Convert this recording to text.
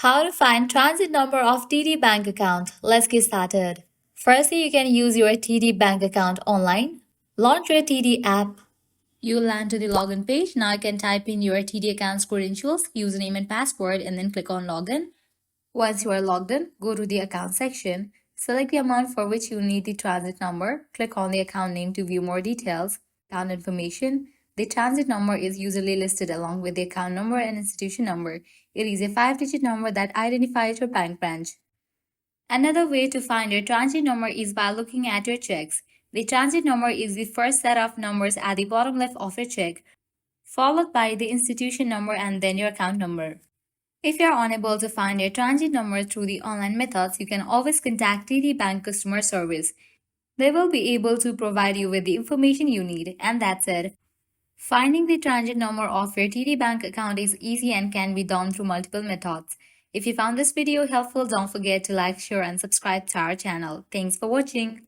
How to find transit number of TD bank account. Let's get started. Firstly, you can use your TD bank account online. Launch your TD app. You'll land to the login page. Now you can type in your TD account's credentials, username and password, and then click on login. Once you are logged in, go to the account section. Select the amount for which you need the transit number. Click on the account name to view more details. Account information. The transit number is usually listed along with the account number and institution number. It is a 5-digit number that identifies your bank branch. Another way to find your transit number is by looking at your checks. The transit number is the first set of numbers at the bottom left of your check, followed by the institution number and then your account number. If you are unable to find your transit number through the online methods, you can always contact TD Bank customer service. They will be able to provide you with the information you need, and that's it. Finding the transit number of your TD Bank account is easy and can be done through multiple methods. If you found this video helpful, don't forget to like, share, and subscribe to our channel. Thanks for watching.